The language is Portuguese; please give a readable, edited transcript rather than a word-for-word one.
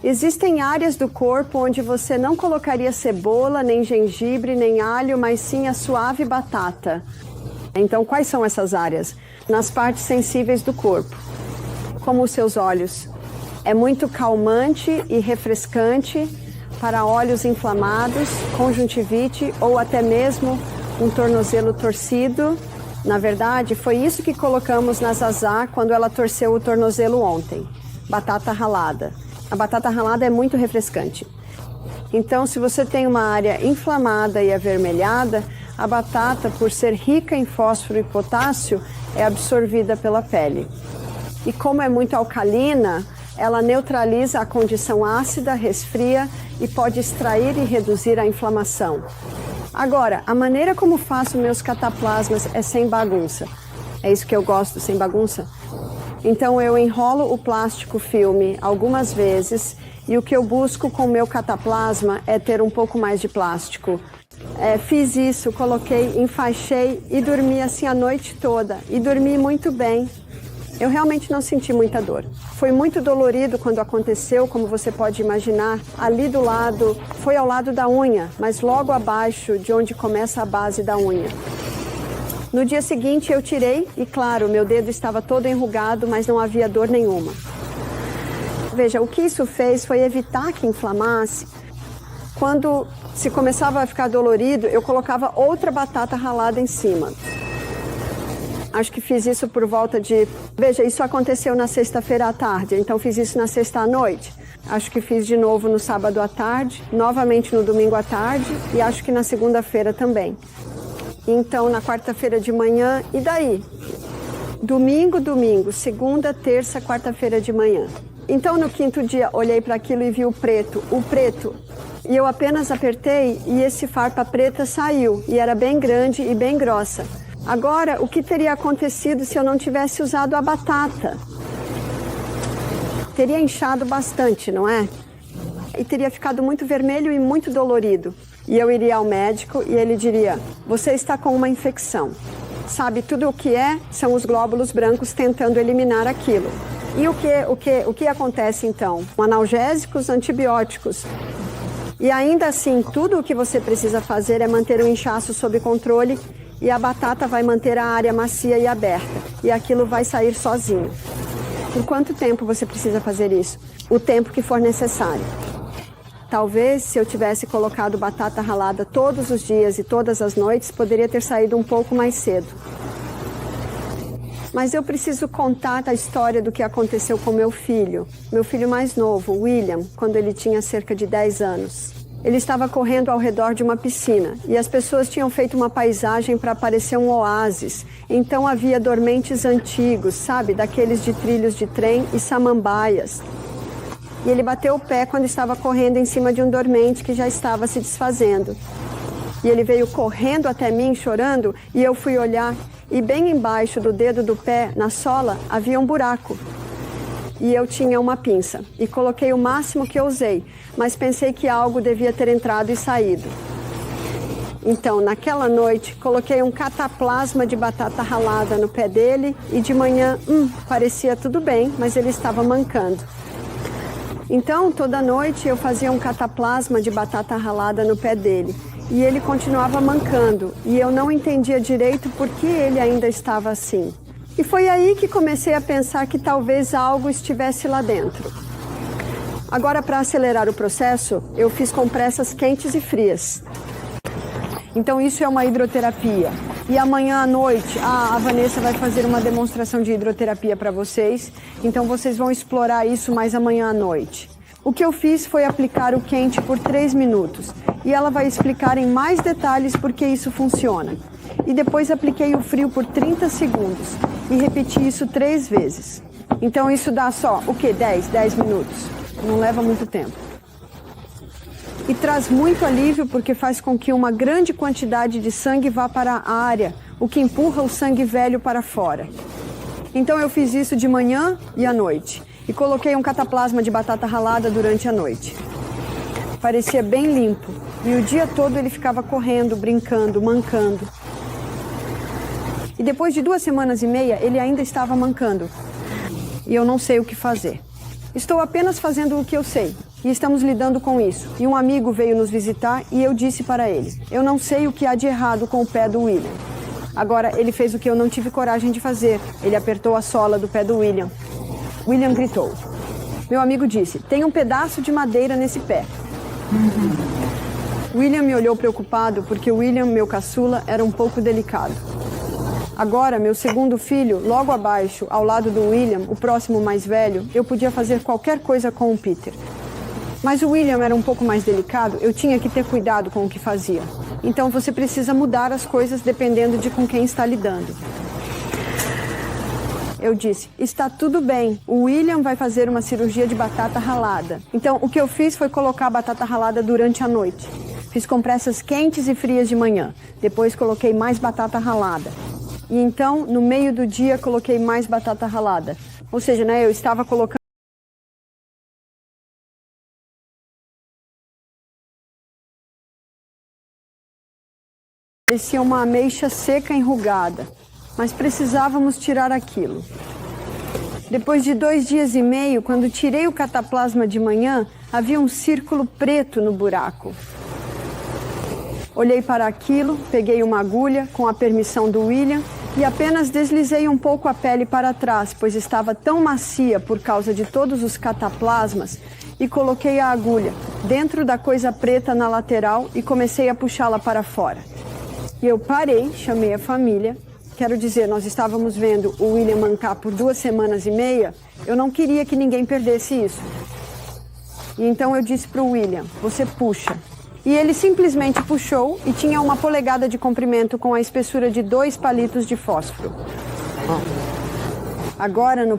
Existem áreas do corpo onde você não colocaria cebola, nem gengibre, nem alho, mas sim a suave batata. Então, quais são essas áreas? Nas partes sensíveis do corpo, como os seus olhos. É muito calmante e refrescante para olhos inflamados, conjuntivite ou até mesmo um tornozelo torcido. Na verdade, foi isso que colocamos na Zazá quando ela torceu o tornozelo ontem. Batata ralada. A batata ralada é muito refrescante. Então, se você tem uma área inflamada e avermelhada, a batata, por ser rica em fósforo e potássio, é absorvida pela pele. E como é muito alcalina, ela neutraliza a condição ácida, resfria e pode extrair e reduzir a inflamação. Agora, a maneira como faço meus cataplasmas é sem bagunça. É isso que eu gosto, sem bagunça? Então eu enrolo o plástico filme algumas vezes e o que eu busco com o meu cataplasma é ter um pouco mais de plástico. Fiz isso, coloquei, enfaixei e dormi assim a noite toda. E dormi muito bem. Eu realmente não senti muita dor. Foi muito dolorido quando aconteceu, como você pode imaginar. Ali do lado, foi ao lado da unha, mas logo abaixo de onde começa a base da unha. No dia seguinte eu tirei e, claro, meu dedo estava todo enrugado, mas não havia dor nenhuma. Veja, o que isso fez foi evitar que inflamasse. Quando se começava a ficar dolorido, eu colocava outra batata ralada em cima. Acho que fiz isso por volta de... Veja, isso aconteceu na sexta-feira à tarde, então fiz isso na sexta à noite. Acho que fiz de novo no sábado à tarde, novamente no domingo à tarde e acho que na segunda-feira também. Então, na quarta-feira de manhã, e daí? Domingo, segunda, terça, quarta-feira de manhã. Então, no quinto dia, olhei para aquilo e vi o preto. E eu apenas apertei e esse farpa preta saiu, e era bem grande e bem grossa. Agora, o que teria acontecido se eu não tivesse usado a batata? Teria inchado bastante, não é? E teria ficado muito vermelho e muito dolorido. E eu iria ao médico e ele diria, você está com uma infecção. Sabe, tudo o que são os glóbulos brancos tentando eliminar aquilo. E o que acontece então? Analgésicos, antibióticos. E ainda assim, tudo o que você precisa fazer é manter o inchaço sob controle e a batata vai manter a área macia e aberta. E aquilo vai sair sozinho. Por quanto tempo você precisa fazer isso? O tempo que for necessário. Talvez, se eu tivesse colocado batata ralada todos os dias e todas as noites, poderia ter saído um pouco mais cedo. Mas eu preciso contar a história do que aconteceu com meu filho mais novo, William, quando ele tinha cerca de 10 anos. Ele estava correndo ao redor de uma piscina e as pessoas tinham feito uma paisagem para parecer um oásis. Então havia dormentes antigos, sabe, daqueles de trilhos de trem e samambaias. E ele bateu o pé quando estava correndo em cima de um dormente que já estava se desfazendo. E ele veio correndo até mim, chorando, e eu fui olhar. E bem embaixo do dedo do pé, na sola, havia um buraco. E eu tinha uma pinça. E coloquei o máximo que eu usei, mas pensei que algo devia ter entrado e saído. Então, naquela noite, coloquei um cataplasma de batata ralada no pé dele e de manhã, parecia tudo bem, mas ele estava mancando. Então, toda noite eu fazia um cataplasma de batata ralada no pé dele. E ele continuava mancando. E eu não entendia direito por que ele ainda estava assim. E foi aí que comecei a pensar que talvez algo estivesse lá dentro. Agora, para acelerar o processo, eu fiz compressas quentes e frias. Então, isso é uma hidroterapia. E amanhã à noite, a Vanessa vai fazer uma demonstração de hidroterapia para vocês. Então, vocês vão explorar isso mais amanhã à noite. O que eu fiz foi aplicar o quente por 3 minutos. E ela vai explicar em mais detalhes por que isso funciona. E depois apliquei o frio por 30 segundos. E repeti isso 3 vezes. Então, isso dá só, 10 minutos. Não leva muito tempo. E traz muito alívio porque faz com que uma grande quantidade de sangue vá para a área, o que empurra o sangue velho para fora. Então eu fiz isso de manhã e à noite. E coloquei um cataplasma de batata ralada durante a noite. Parecia bem limpo. E o dia todo ele ficava correndo, brincando, mancando. E depois de 2 semanas e meia, ele ainda estava mancando. E eu não sei o que fazer. Estou apenas fazendo o que eu sei. e estamos lidando com isso. E um amigo veio nos visitar e eu disse para ele: eu não sei o que há de errado com o pé do William. Agora, ele fez o que eu não tive coragem de fazer. Ele apertou a sola do pé do William. William gritou. Meu amigo disse: tem um pedaço de madeira nesse pé. William me olhou preocupado porque William, meu caçula, era um pouco delicado. Agora, meu segundo filho, logo abaixo, ao lado do William, o próximo mais velho, eu podia fazer qualquer coisa com o Peter. Mas o William era um pouco mais delicado, eu tinha que ter cuidado com o que fazia. Então você precisa mudar as coisas dependendo de com quem está lidando. Eu disse: está tudo bem, o William vai fazer uma cirurgia de batata ralada. Então o que eu fiz foi colocar a batata ralada durante a noite. Fiz compressas quentes e frias de manhã. Depois coloquei mais batata ralada. E então, no meio do dia, coloquei mais batata ralada. Ou seja, né, eu estava colocando... Parecia uma ameixa seca enrugada, mas precisávamos tirar aquilo. Depois de 2 dias e meio, quando tirei o cataplasma de manhã, havia um círculo preto no buraco. Olhei para aquilo, peguei uma agulha, com a permissão do William, e apenas deslizei um pouco a pele para trás, pois estava tão macia por causa de todos os cataplasmas, e coloquei a agulha dentro da coisa preta na lateral e comecei a puxá-la para fora. E eu parei, chamei a família. Quero dizer, nós estávamos vendo o William mancar por 2 semanas e meia. Eu não queria que ninguém perdesse isso. E então eu disse para o William: você puxa. E ele simplesmente puxou e tinha 1 polegada de comprimento com a espessura de 2 palitos de fósforo. Agora no